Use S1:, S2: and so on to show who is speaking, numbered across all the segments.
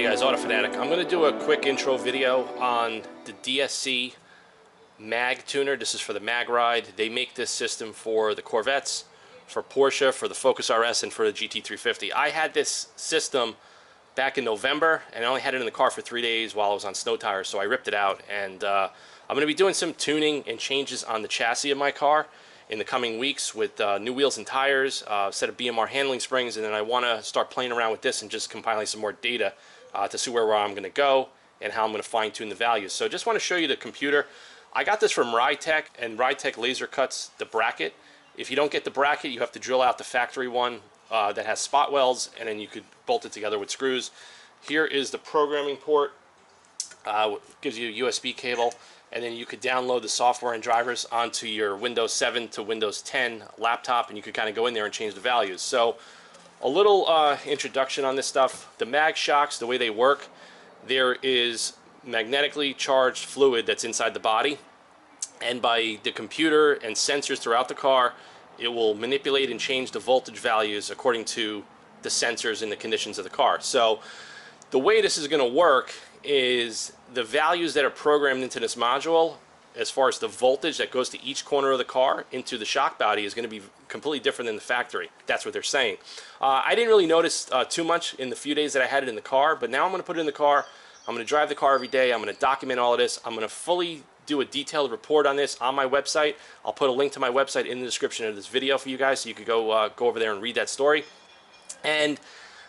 S1: Hey guys, autofanatic. I'm going to do a quick intro video on the DSC Magnetuner. This is for the Mag Ride. They make this system for the Corvettes, for Porsche, for the Focus RS, and for the GT350. I had this system back in November, and I only had it in the car for 3 days while I was on snow tires, so I ripped it out. And I'm going to be doing some tuning and changes on the chassis of my car in the coming weeks with new wheels and tires, a set of BMR Handling Springs, and then I want to start playing around with this and just compiling some more data to see where I'm going to go and how I'm going to fine-tune the values. So just want to show you the computer. I got this from RideTech, and RideTech laser cuts the bracket. If you don't get the bracket, you have to drill out the factory one that has spot welds, and then you could bolt it together with screws. Here is the programming port. Gives you a USB cable, and then you could download the software and drivers onto your Windows 7 to Windows 10 laptop, and you could kind of go in there and change the values. So a little introduction on this stuff. The mag shocks, the way they work, there is magnetically charged fluid that's inside the body, and by the computer and sensors throughout the car, it will manipulate and change the voltage values according to the sensors and the conditions of the car. So the way this is going to work is the values that are programmed into this module, as far as the voltage that goes to each corner of the car into the shock body, is going to be completely different than the factory. That's what they're saying. I didn't really notice too much in the few days that I had it in the car, but now I'm going to put it in the car. I'm going to drive the car every day. I'm going to document all of this. I'm going to fully do a detailed report on this on my website. I'll put a link to my website in the description of this video for you guys, so you could go over there and read that story. And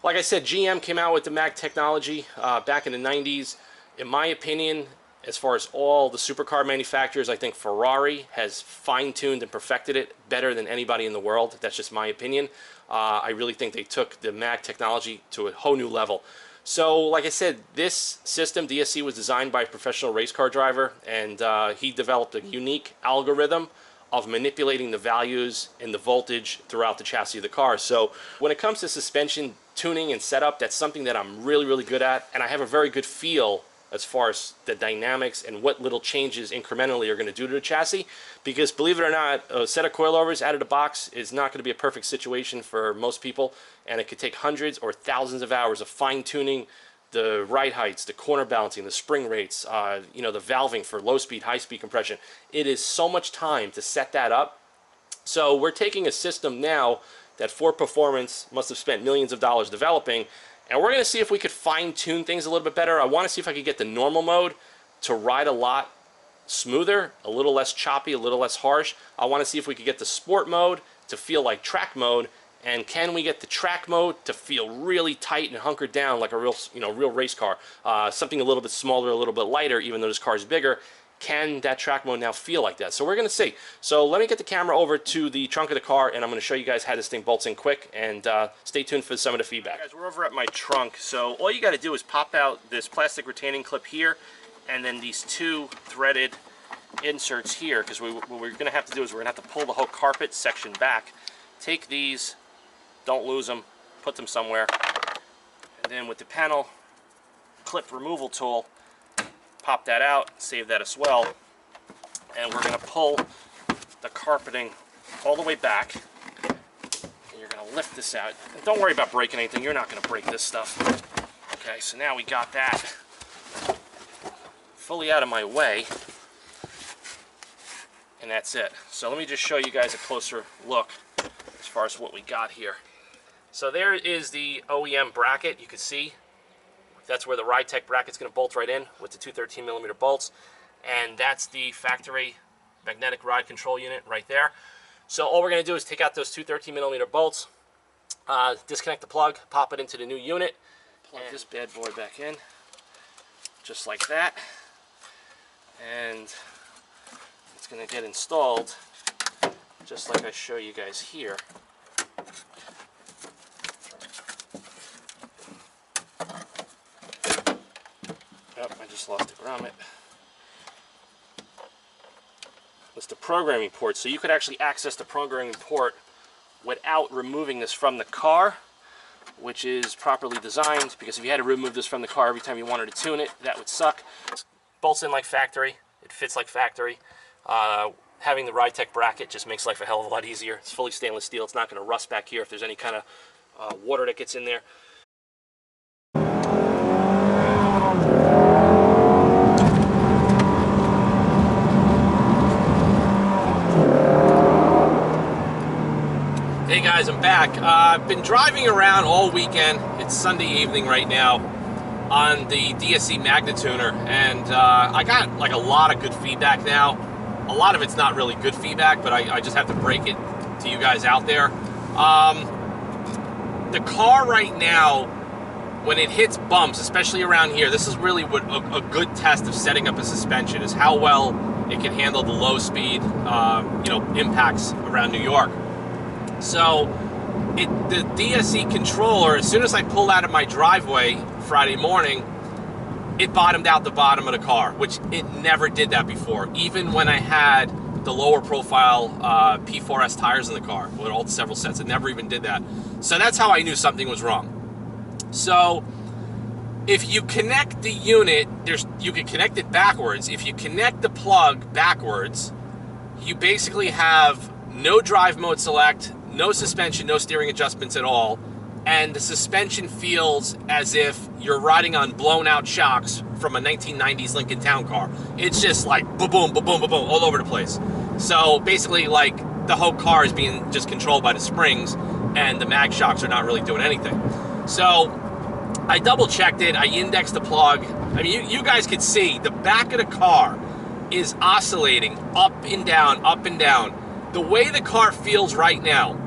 S1: like I said, GM came out with the Mag technology back in the 90s. In my opinion, as far as all the supercar manufacturers, I think Ferrari has fine-tuned and perfected it better than anybody in the world. That's just my opinion. I really think they took the Mag technology to a whole new level. So, like I said, this system, DSC, was designed by a professional race car driver, and he developed a unique algorithm of manipulating the values and the voltage throughout the chassis of the car. So when it comes to suspension tuning and setup, that's something that I'm really, really good at, and I have a very good feel as far as the dynamics and what little changes incrementally are going to do to the chassis. Because believe it or not, a set of coilovers out of the box is not going to be a perfect situation for most people, and it could take hundreds or thousands of hours of fine-tuning the ride heights, the corner balancing, the spring rates, you know, the valving for low speed, high speed compression. It is so much time to set that up. So we're taking a system now that Ford Performance must have spent millions of dollars developing, and we're going to see if we could fine-tune things a little bit better. I want to see if I could get the normal mode to ride a lot smoother, a little less choppy, a little less harsh. I want to see if we could get the sport mode to feel like track mode, and can we get the track mode to feel really tight and hunkered down like a real, real race car? Something a little bit smaller, a little bit lighter, even though this car is bigger. Can that track mode now feel like that? So we're going to see. So let me get the camera over to the trunk of the car, and I'm going to show you guys how this thing bolts in quick, and stay tuned for some of the feedback. Guys, we're over at my trunk, so all you got to do is pop out this plastic retaining clip here, and then these two threaded inserts here, because what we're going to have to do is we're going to have to pull the whole carpet section back. Take these, don't lose them, put them somewhere, and then with the panel clip removal tool, pop that out, save that as well, and we're going to pull the carpeting all the way back, and you're going to lift this out. And don't worry about breaking anything, you're not going to break this stuff. Okay, so now we got that fully out of my way, and that's it. So let me just show you guys a closer look as far as what we got here. So there is the OEM bracket. You can see that's where the RideTech bracket's going to bolt right in with the two 13mm bolts, and that's the factory magnetic ride control unit right there. So all we're going to do is take out those two 13mm bolts, disconnect the plug, pop it into the new unit, plug this bad boy back in, just like that, and it's going to get installed just like I show you guys here. Yep, I just lost the grommet. It's the programming port, so you could actually access the programming port without removing this from the car, which is properly designed, because if you had to remove this from the car every time you wanted to tune it, that would suck. It bolts in like factory, it fits like factory. Having the RideTech bracket just makes life a hell of a lot easier. It's fully stainless steel, it's not going to rust back here if there's any kind of water that gets in there. guys, I'm back. I've been driving around all weekend. It's Sunday evening right now on the DSC Magnetuner, and I got like a lot of good feedback now. A lot of it's not really good feedback, but I just have to break it to you guys out there. The car right now, when it hits bumps, especially around here, this is really what a good test of setting up a suspension is how well it can handle the low speed, impacts around New York. So the DSC controller, as soon as I pulled out of my driveway Friday morning, it bottomed out the bottom of the car, which it never did that before. Even when I had the lower profile P4S tires in the car with all several sets, it never even did that. So that's how I knew something was wrong. So if you connect the unit, you can connect it backwards. If you connect the plug backwards, you basically have no drive mode select, no suspension, no steering adjustments at all, and the suspension feels as if you're riding on blown out shocks from a 1990s Lincoln Town car. It's just like boom, boom, boom, boom, boom, boom, all over the place. So basically, like, the whole car is being just controlled by the springs, and the mag shocks are not really doing anything. So I double checked it, I indexed the plug. I mean, you guys could see the back of the car is oscillating up and down, up and down. The way the car feels right now,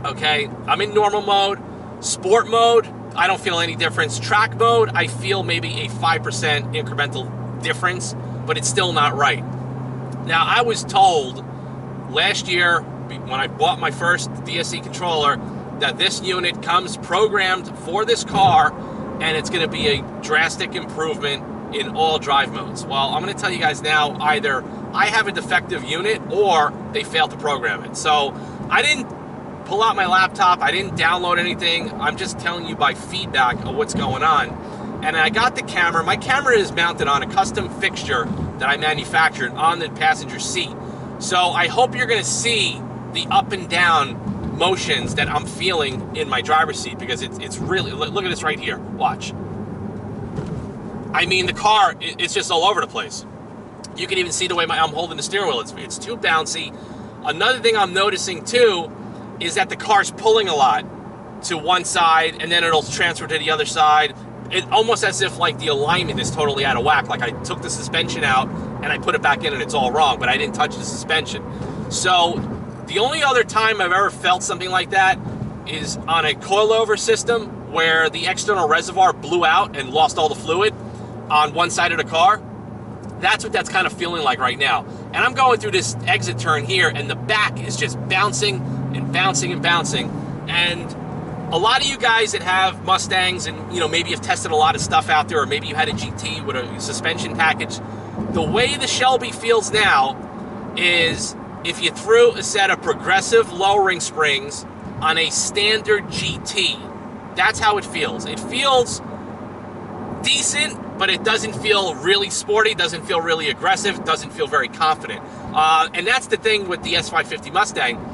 S1: okay, I'm in normal mode. Sport mode, I don't feel any difference. Track mode, I feel maybe a 5% incremental difference, but it's still not right. Now, I was told last year when I bought my first DSC controller that this unit comes programmed for this car, and it's going to be a drastic improvement in all drive modes. Well, I'm going to tell you guys now, either I have a defective unit or they failed to program it. So I didn't pull out my laptop, I didn't download anything, I'm just telling you by feedback of what's going on. And I got the camera. My camera is mounted on a custom fixture that I manufactured on the passenger seat. So I hope you're going to see the up and down motions that I'm feeling in my driver's seat, because it's really, look at this right here, watch. I mean, the car, it's just all over the place. You can even see the way I'm holding the steering wheel. It's too bouncy. Another thing I'm noticing too is that the car's pulling a lot to one side, and then it'll transfer to the other side. It's almost as if like the alignment is totally out of whack. Like I took the suspension out and I put it back in and it's all wrong, but I didn't touch the suspension. So the only other time I've ever felt something like that is on a coilover system where the external reservoir blew out and lost all the fluid on one side of the car. That's what that's kind of feeling like right now. And I'm going through this exit turn here, and the back is just bouncing and bouncing and bouncing. And a lot of you guys that have Mustangs and, maybe you've tested a lot of stuff out there, or maybe you had a GT with a suspension package, the way the Shelby feels now is if you threw a set of progressive lowering springs on a standard GT, that's how it feels. It feels decent, but it doesn't feel really sporty, doesn't feel really aggressive, doesn't feel very confident. And that's the thing with the S550 Mustang.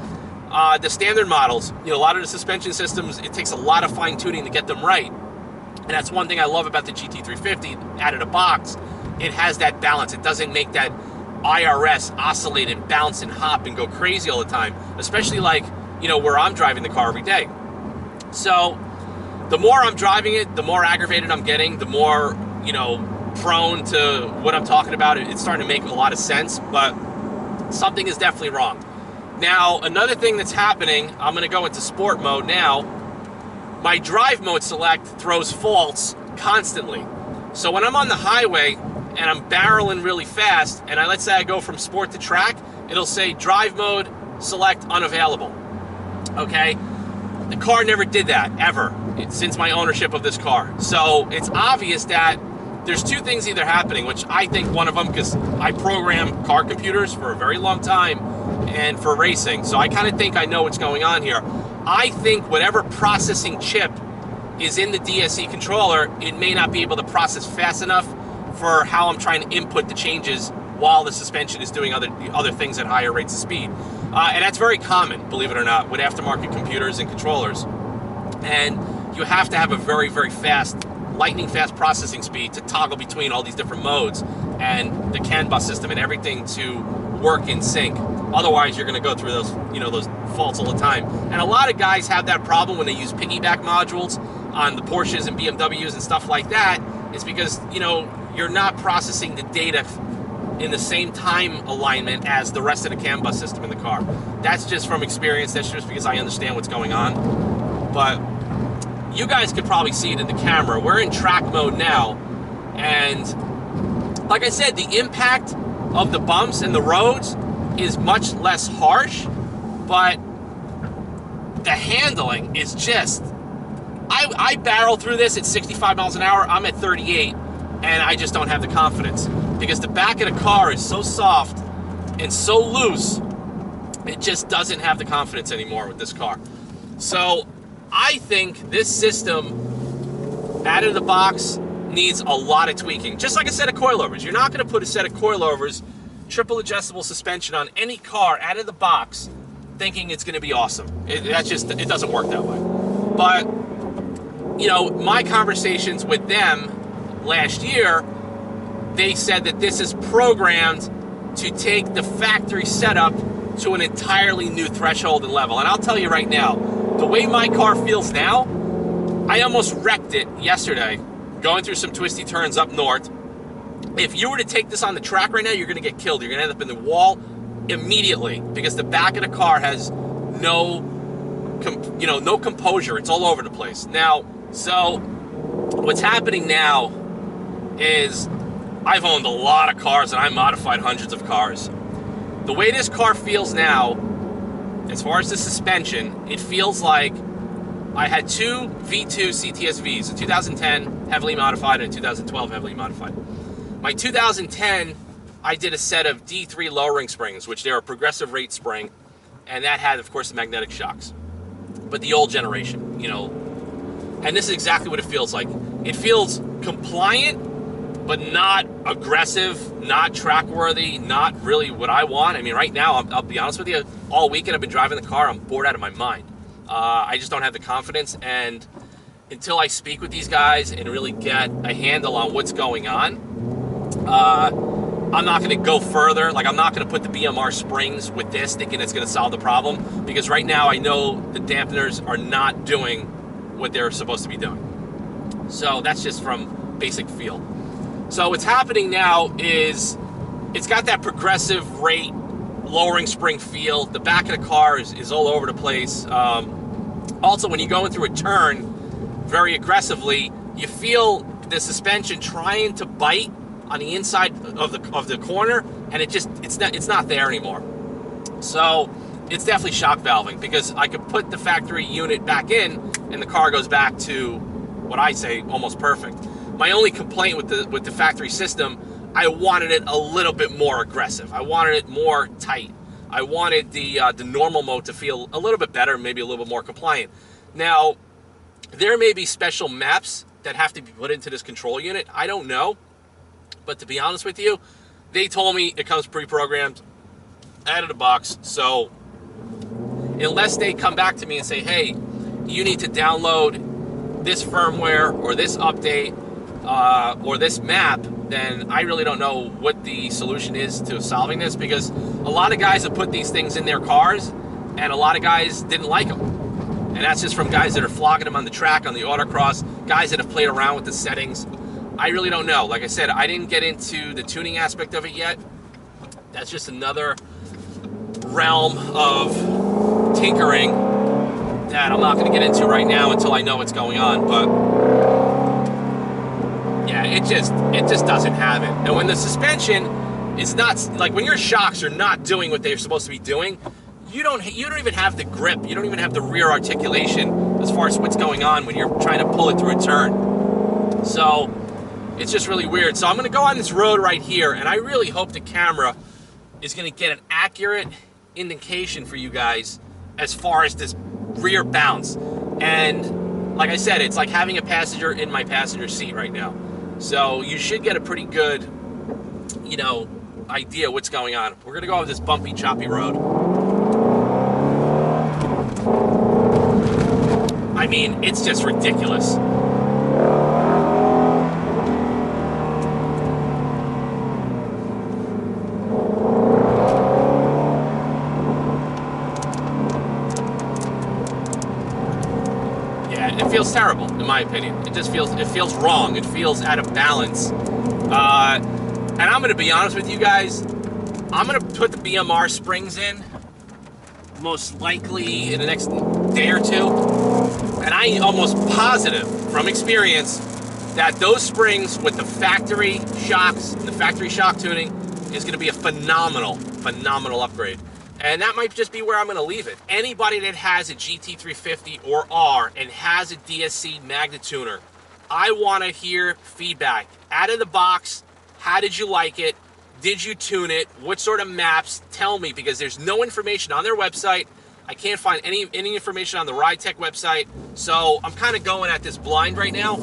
S1: The standard models, a lot of the suspension systems, it takes a lot of fine tuning to get them right. And that's one thing I love about the GT350 out of the box. It has that balance. It doesn't make that IRS oscillate and bounce and hop and go crazy all the time, especially like, where I'm driving the car every day. So the more I'm driving it, the more aggravated I'm getting, the more, prone to what I'm talking about. It's starting to make a lot of sense, but something is definitely wrong. Now, another thing that's happening, I'm going to go into sport mode now. My drive mode select throws faults constantly. So when I'm on the highway and I'm barreling really fast, and let's say I go from sport to track, it'll say drive mode select unavailable. Okay? The car never did that, ever, since my ownership of this car. So it's obvious that there's two things either happening, which I think one of them, because I program car computers for a very long time and for racing, so I kind of think I know what's going on here. I think whatever processing chip is in the DSC controller, it may not be able to process fast enough for how I'm trying to input the changes while the suspension is doing other things at higher rates of speed. And that's very common, believe it or not, with aftermarket computers and controllers. And you have to have a very, very fast, lightning fast processing speed to toggle between all these different modes and the CAN bus system and everything to work in sync. Otherwise, you're going to go through those, those faults all the time. And a lot of guys have that problem when they use piggyback modules on the Porsches and BMWs and stuff like that. It's because, you're not processing the data in the same time alignment as the rest of the CAN bus system in the car. That's just from experience. That's just because I understand what's going on. But you guys could probably see it in the camera. We're in track mode now. And like I said, the impact of the bumps and the roads is much less harsh, but the handling is just, I barrel through this at 65 miles an hour. I'm at 38, and I just don't have the confidence because the back of the car is so soft and so loose, it just doesn't have the confidence anymore with this car. So I think this system out of the box needs a lot of tweaking. Just like a set of coilovers. You're not going to put a set of coilovers, triple adjustable suspension on any car out of the box thinking it's going to be awesome. It doesn't work that way. But, my conversations with them last year, they said that this is programmed to take the factory setup to an entirely new threshold and level. And I'll tell you right now, the way my car feels now, I almost wrecked it yesterday going through some twisty turns up north. If you were to take this on the track right now, you're going to get killed. You're going to end up in the wall immediately because the back of the car has no composure. It's all over the place. Now, so what's happening now is I've owned a lot of cars and I modified hundreds of cars. The way this car feels now, as far as the suspension, it feels like I had two V2 CTSVs, a 2010 heavily modified and a 2012 heavily modified. My 2010, I did a set of D3 lowering springs, which they're a progressive rate spring, and that had, of course, the magnetic shocks. But the old generation, and this is exactly what it feels like. It feels compliant, but not aggressive, not track-worthy, not really what I want. I mean, right now, I'll be honest with you, all weekend I've been driving the car, I'm bored out of my mind. I just don't have the confidence, and until I speak with these guys and really get a handle on what's going on, I'm not going to go further. Like, I'm not going to put the BMR springs with this thinking it's going to solve the problem, because right now I know the dampeners are not doing what they're supposed to be doing. So that's just from basic feel. So what's happening now is it's got that progressive rate lowering spring feel. The back of the car is all over the place. Also, when you're going through a turn very aggressively, you feel the suspension trying to bite on the inside of the corner, and it's not there anymore. So it's definitely shock valving, because I could put the factory unit back in and the car goes back to what I say almost perfect. My only complaint with the factory system, I wanted it a little bit more aggressive. I wanted it more tight. I wanted the normal mode to feel a little bit better, maybe a little bit more compliant. Now, there may be special maps that have to be put into this control unit. I don't know. But to be honest with you, they told me it comes pre-programmed out of the box. So unless they come back to me and say, hey, you need to download this firmware or this update or this map, then I really don't know what the solution is to solving this, because a lot of guys have put these things in their cars and a lot of guys didn't like them. And that's just from guys that are flogging them on the track, on the autocross, guys that have played around with the settings. I really don't know. Like I said, I didn't get into the tuning aspect of it yet. That's just another realm of tinkering that I'm not going to get into right now until I know what's going on. But yeah, it just doesn't have it. And when the suspension is not, like when your shocks are not doing what they're supposed to be doing, you don't even have the grip. You don't even have the rear articulation as far as what's going on when you're trying to pull it through a turn. So it's just really weird. So I'm going to go on this road right here, and I really hope the camera is going to get an accurate indication for you guys as far as this rear bounce. And like I said, it's like having a passenger in my passenger seat right now. So you should get a pretty good, idea what's going on. We're going to go over this bumpy, choppy road. I mean, it's just ridiculous.
S2: feels terrible, in my opinion. It feels wrong. It feels out of balance. And I'm going to be honest with you guys. I'm going to put the BMR springs in, most likely in the next day or two. And I am almost positive from experience that those springs with the factory shocks and the factory shock tuning is going to be a phenomenal upgrade. And that might just be where I'm going to leave it. Anybody that has a GT350 or R and has a DSC Magnetuner, I want to hear feedback. Out of the box, how did you like it? Did you tune it? What sort of maps? Tell me, because there's no information on their website. I can't find any information on the RideTech website. So I'm kind of going at this blind right now.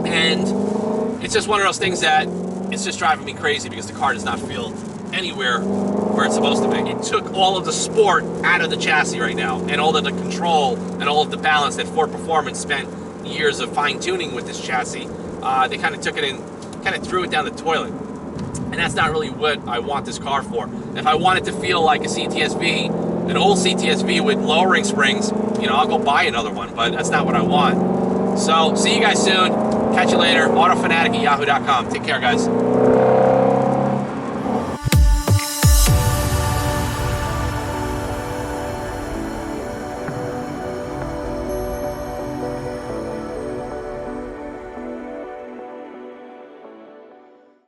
S2: And it's just one of those things that it's just driving me crazy because the car does not feel anywhere where it's supposed to be. It took all of the sport out of the chassis right now, and all of the control and all of the balance that Ford Performance spent years of fine-tuning with this chassis. They kind of took it and kind of threw it down the toilet. And that's not really what I want this car for. If I want it to feel like a CTSV, an old CTSV with lowering springs, you know, I'll go buy another one, but that's not what I want. So, see you guys soon. Catch you later. Autofanatic@yahoo.com. Take care, guys.